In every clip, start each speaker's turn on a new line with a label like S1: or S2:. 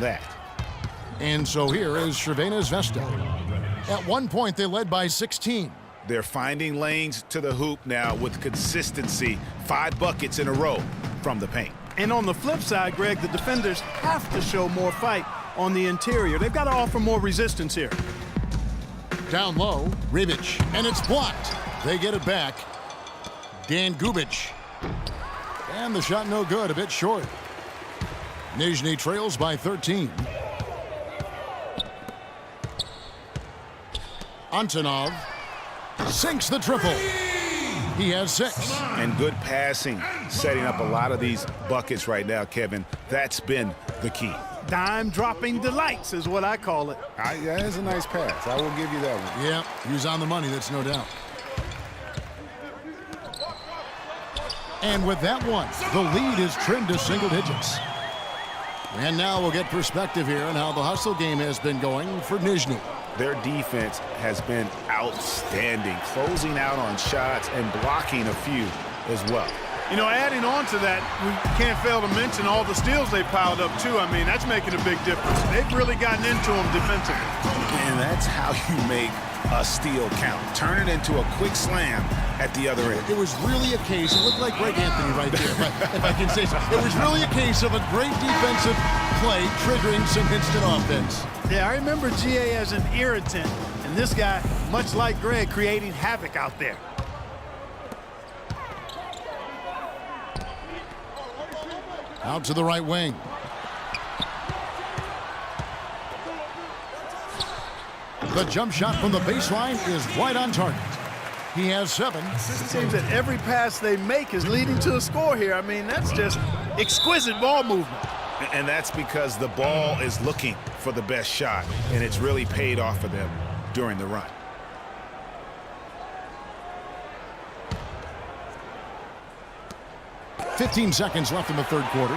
S1: that.
S2: And so here is Crvena Zvezda. At one point, they led by 16.
S1: They're finding lanes to the hoop now with consistency. 5 buckets in a row from the paint.
S3: And on the flip side, Greg, the defenders have to show more fight on the interior. They've got to offer more resistance here.
S2: Down low, Rebic, and it's blocked. They get it back. Dan Gubic. And the shot no good, a bit short. Nizhny trails by 13. Antonov sinks the triple. He has 6.
S1: And good passing, setting up a lot of these buckets right now, Kevin. That's been the key.
S3: Dime-dropping delights is what I call it.
S1: That is a nice pass. I will give you that one.
S2: Yeah, he's on the money, that's no doubt. And with that one, the lead is trimmed to single digits. And now we'll get perspective here on how the hustle game has been going for Nizhny.
S1: Their defense has been outstanding, closing out on shots and blocking a few as well.
S3: You know, adding on to that, we can't fail to mention all the steals they piled up, too. I mean, that's making a big difference. They've really gotten into them defensively.
S1: And that's how you make a steal count. Turn it into a quick slam at the other end.
S2: It was really a case, it looked like Greg Anthony right there, if I can say so. It was really a case of a great defensive play triggering some instant offense.
S3: Yeah, I remember GA as an irritant, and this guy, much like Greg, creating havoc out there.
S2: Out to the right wing. The jump shot from the baseline is right on target. He has 7.
S3: It seems that every pass they make is leading to a score here. I mean, that's just exquisite ball movement.
S1: And that's because the ball is looking for the best shot, and it's really paid off for them during the run.
S2: .15 seconds left in the third quarter.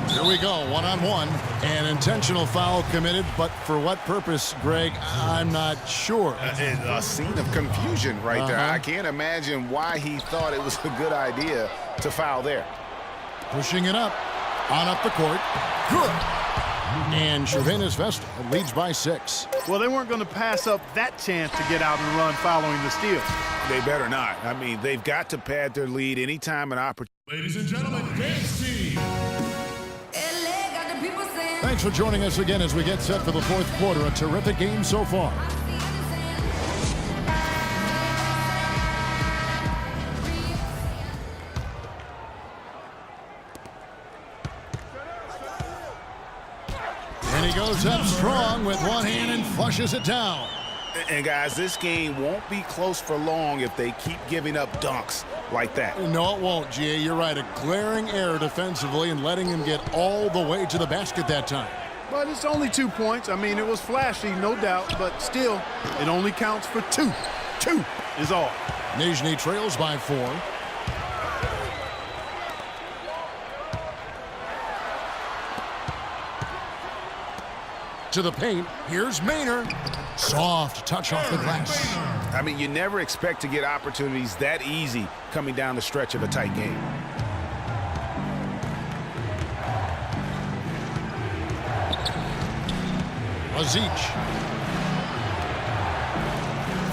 S2: Here we go, one-on-one. An intentional foul committed, but for what purpose, Greg, I'm not sure.
S1: A scene of confusion right there. I can't imagine why he thought it was a good idea to foul there.
S2: Pushing it up, on up the court. Good. And Crvena Zvezda leads by 6.
S3: Well, they weren't going to pass up that chance to get out and run following the steal.
S1: They better not. I mean, they've got to pad their lead anytime an opportunity.
S4: Ladies and gentlemen, dance team.
S2: Thanks for joining us again as we get set for the fourth quarter. A terrific game so far. And he goes up strong with one hand and flushes it down.
S1: And guys, this game won't be close for long if they keep giving up dunks like that.
S2: No, it won't, GA. You're right. A glaring error defensively and letting him get all the way to the basket that time.
S3: But it's only 2 points. I mean, it was flashy, no doubt, but still, it only counts for 2. 2 is all.
S2: Nizhny trails by 4. To the paint, here's Maynard. Soft touch off the glass.
S1: I mean, you never expect to get opportunities that easy coming down the stretch of a tight game.
S2: Azic.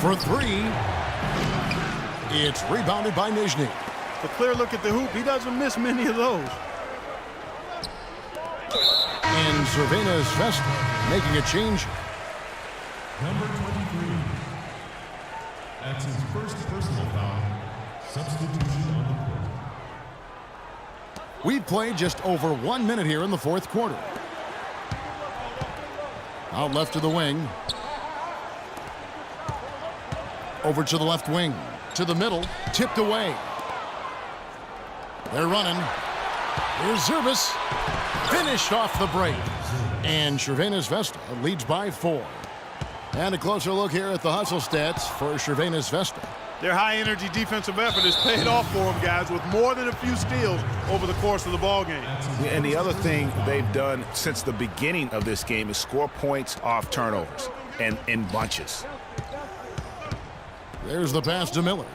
S2: For 3. It's rebounded by Nizhny.
S3: A clear look at the hoop. He doesn't miss many of those.
S2: And Crvena Zvezda making a change.
S4: Number 23. That's his first personal foul. Substitution on the court.
S2: We've played just over 1 minute here in the fourth quarter. Out left to the wing. Over to the left wing. To the middle. Tipped away. They're running. Here's Zervis. Finished off the break. And Crvena Zvezda leads by 4. And a closer look here at the hustle stats for Crvena Zvezda.
S3: Their high-energy defensive effort has paid off for them, guys, with more than a few steals over the course of the ballgame.
S1: And the other thing they've done since the beginning of this game is score points off turnovers and in bunches.
S2: There's the pass to Miller.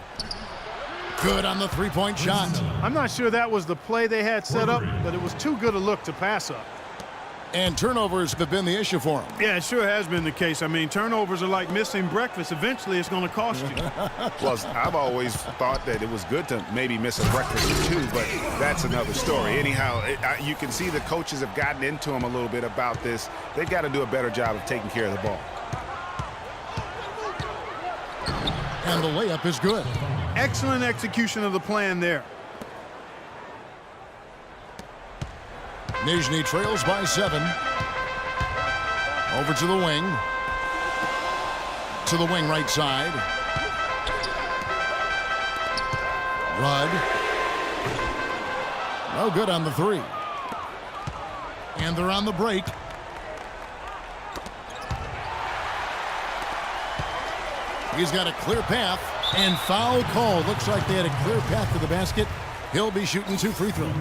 S2: Good on the three-point shot.
S3: I'm not sure that was the play they had set up, but it was too good a look to pass up.
S2: And turnovers have been the issue for him.
S3: Yeah, it sure has been the case. I mean, turnovers are like missing breakfast. Eventually, it's going to cost you.
S1: Well, I've always thought that it was good to maybe miss a breakfast or two, but that's another story. Anyhow, you can see the coaches have gotten into him a little bit about this. They've got to do a better job of taking care of the ball.
S2: And the layup is good.
S3: Excellent execution of the plan there.
S2: Nizhny trails by 7. Over to the wing. To the wing right side. Rudd. No good on the 3. And they're on the break. He's got a clear path. And foul call. Looks like they had a clear path to the basket. He'll be shooting 2 free throws.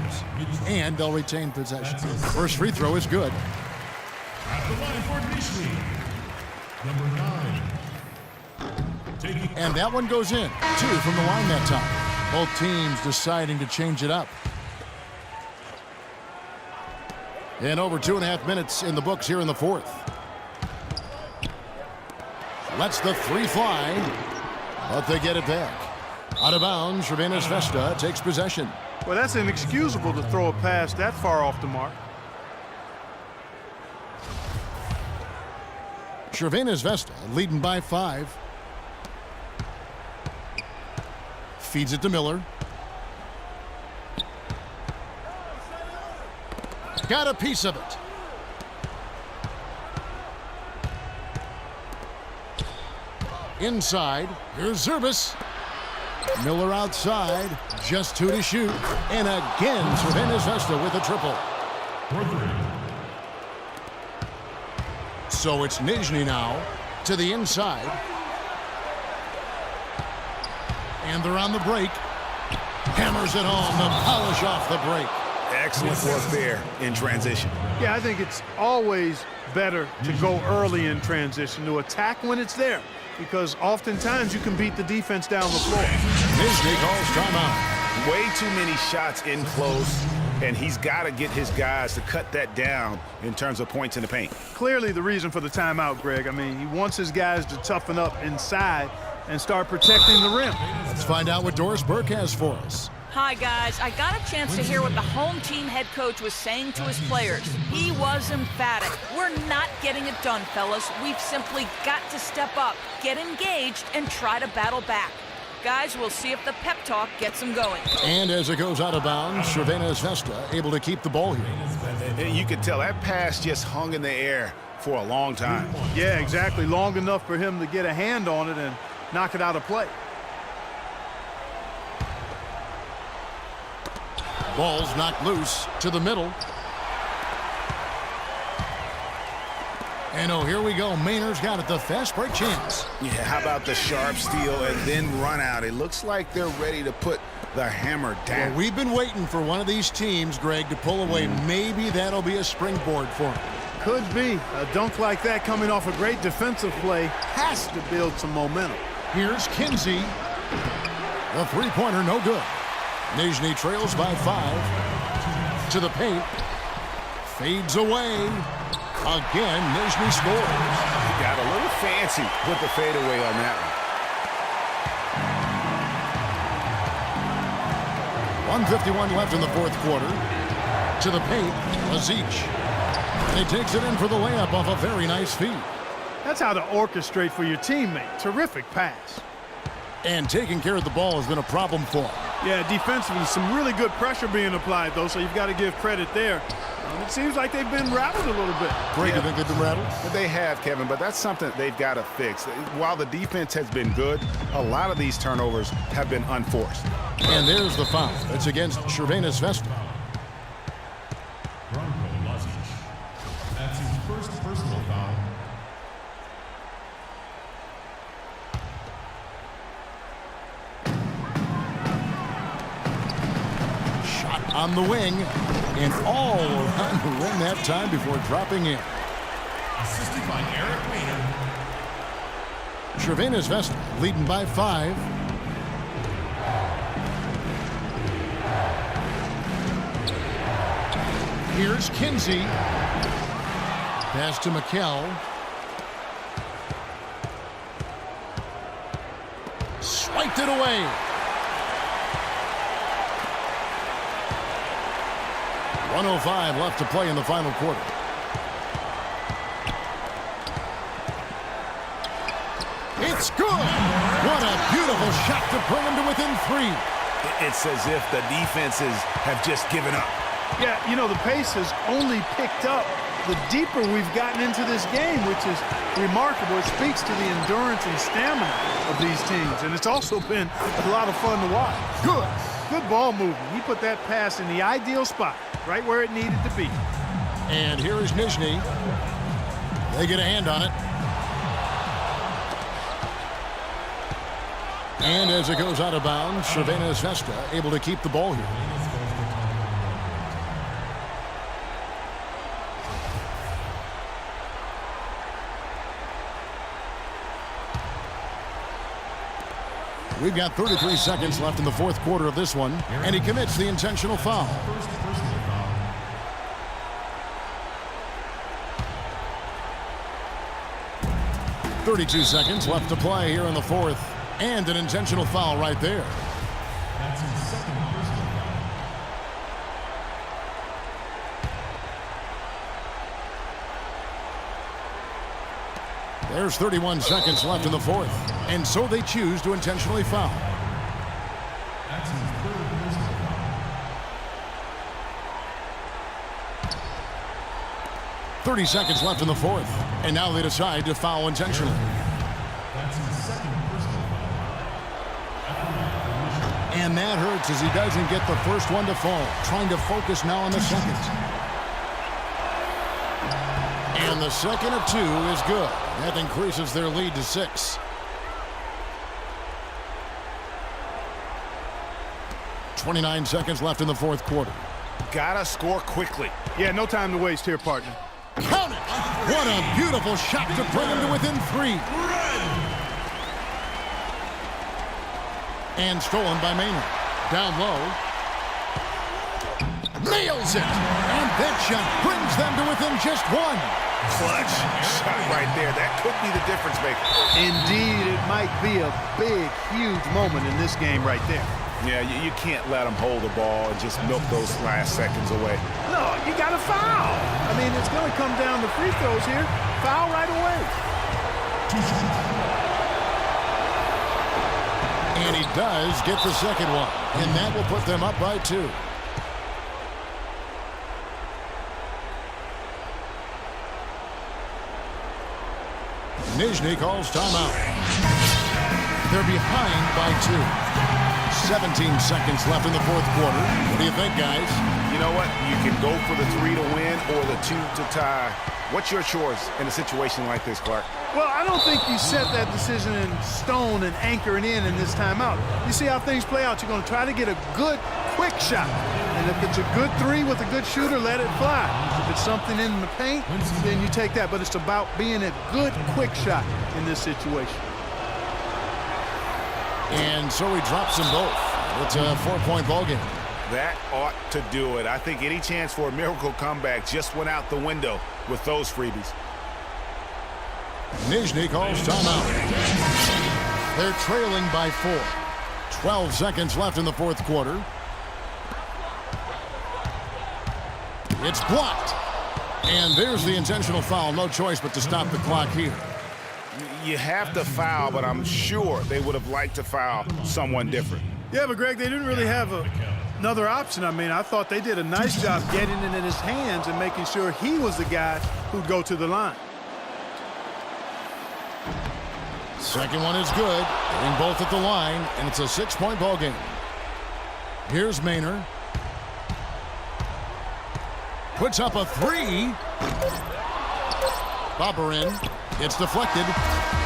S2: And they'll retain possession. First free throw is good.
S4: At the line for Nizhny, number 9.
S2: And that one goes in. 2 from the line that time. Both teams deciding to change it up. And over 2.5 minutes in the books here in the 4th. Lets the 3 fly. But they get it back. Out of bounds, Crvena Zvezda takes possession.
S3: Well, that's inexcusable to throw a pass that far off the mark.
S2: Crvena Zvezda leading by 5. Feeds it to Miller. Got a piece of it. Inside, here's Zerbis. Miller outside, just 2 to shoot. And again, Crvena Zvezda with a triple. So it's Nizhny now to the inside. And they're on the break. Hammers it home to polish off the break.
S1: Excellent work there in transition.
S3: Yeah, I think it's always better to go early in transition, to attack when it's there, because oftentimes you can beat the defense down the floor.
S2: Nizhny calls timeout.
S1: Way too many shots in close, and he's got to get his guys to cut that down in terms of points in the paint.
S3: Clearly the reason for the timeout, Greg. I mean, he wants his guys to toughen up inside and start protecting the rim.
S2: Let's find out what Doris Burke has for us.
S5: Hi, guys. I got a chance to hear what the home team head coach was saying to his players. He was emphatic. We're not getting it done, fellas. We've simply got to step up, get engaged, and try to battle back. Guys, we'll see if the pep talk gets them going.
S2: And as it goes out of bounds, Crvena Zvezda able to keep the ball here.
S1: And you could tell that pass just hung in the air for a long time.
S3: Yeah, exactly. Long enough for him to get a hand on it and knock it out of play.
S2: Ball's knocked loose to the middle. And oh, here we go. Maynard's got it. The fast break chance.
S1: Yeah, how about the sharp steal and then run out? It looks like they're ready to put the hammer down.
S2: Well, we've been waiting for one of these teams, Greg, to pull away. Maybe that'll be a springboard for them.
S3: Could be. A dunk like that coming off a great defensive play has to build some momentum.
S2: Here's Kinsey. The three-pointer, no good. Nizhny trails by 5. To the paint. Fades away. Again, Nizhny scores.
S1: He got a little fancy with the fadeaway on that
S2: one. 1:51 left in the 4th quarter. To the paint, Lazic. He takes it in for the layup off a very nice feed.
S3: That's how to orchestrate for your teammate. Terrific pass.
S2: And taking care of the ball has been a problem for him.
S3: Yeah, defensively, some really good pressure being applied, though, so you've got to give credit there. It seems like they've been rattled a little bit.
S2: Greg, you think they've been rattled?
S1: They have, Kevin, but that's something that they've got to fix. While the defense has been good, a lot of these turnovers have been unforced.
S2: And there's the foul. It's against Crvena Zvezda.
S4: That's his first personal foul.
S2: Shot on the wing. And all around the rim that time before dropping in.
S4: Assisted by Eric Maynard.
S2: Crvena Zvezda leading by 5. Here's Kinsey. Pass to McHale. Swiped it away. .105 left to play in the final quarter. It's good. What a beautiful shot to bring him to within 3.
S1: It's as if the defenses have just given up.
S3: Yeah, you know, the pace has only picked up the deeper we've gotten into this game, which is remarkable. It speaks to the endurance and stamina of these teams, and it's also been a lot of fun to watch. Good ball movement. He put that pass in the ideal spot, right where it needed to be.
S2: And here is Nizhny. They get a hand on it. And as it goes out of bounds, Crvena Zvezda able to keep the ball here. We've got 33 seconds left in the fourth quarter of this one, and he commits the intentional foul. .32 seconds left to play here in the fourth, and an intentional foul right there.
S4: That's his second personal foul.
S2: There's 31 seconds left in the fourth, and so they choose to intentionally foul.
S4: That's his third personal foul.
S2: 30 seconds left in the fourth, and now they decide to foul intentionally.
S4: That's his second personal foul.
S2: And that hurts as he doesn't get the first one to fall. Trying to focus now on the second. And the second of 2 is good. That increases their lead to 6. 29 seconds left in the fourth quarter.
S1: Gotta score quickly.
S3: Yeah, no time to waste here, partner.
S2: Count it! What a beautiful shot to bring him to within 3. And stolen by Maynard. Down low. Nails it! And that shot brings them to within just 1.
S1: Clutch shot right there. That could be the difference maker.
S3: Indeed, it might be a big, huge moment in this game right there.
S1: Yeah, you can't let them hold the ball and just milk those last seconds away.
S3: No, you got to foul. I mean, it's going to come down to free throws here. Foul right away.
S2: And he does get the second one. And that will put them up by 2. Nizhny calls timeout. They're behind by 2. 17 seconds left in the fourth quarter. What do you think, guys?
S1: You know what? You can go for the 3 to win or the 2 to tie. What's your choice in a situation like this, Clark?
S3: Well, I don't think you set that decision in stone and anchor it in this timeout. You see how things play out. You're going to try to get a good, quick shot. And if it's a good 3 with a good shooter, let it fly. If it's something in the paint, then you take that. But it's about being a good, quick shot in this situation.
S2: And so he drops them both. It's a 4-point ball game.
S1: That ought to do it. I think any chance for a miracle comeback just went out the window with those freebies.
S2: Nizhny calls timeout. They're trailing by 4. 12 seconds left in the fourth quarter. It's blocked. And there's the intentional foul. No choice but to stop the clock here.
S1: You have to foul, but I'm sure they would have liked to foul someone different.
S3: Yeah, but Greg, they didn't really have another option. I mean, I thought they did a nice job getting it in his hands and making sure he was the guy who'd go to the line.
S2: Second one is good. Getting both at the line, and it's a 6-point ball game. Here's Maynard. Puts up a 3. Bobber in. It's deflected.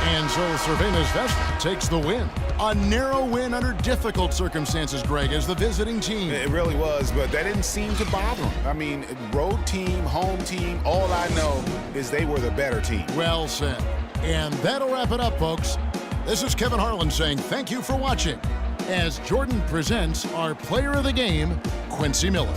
S2: And so Crvena Zvezda takes the win. A narrow win under difficult circumstances, Greg, as the visiting team.
S1: It really was, but that didn't seem to bother them. I mean, road team, home team, all I know is they were the better team.
S2: Well said. And that'll wrap it up, folks. This is Kevin Harlan saying thank you for watching as Jordan presents our player of the game, Quincy Miller.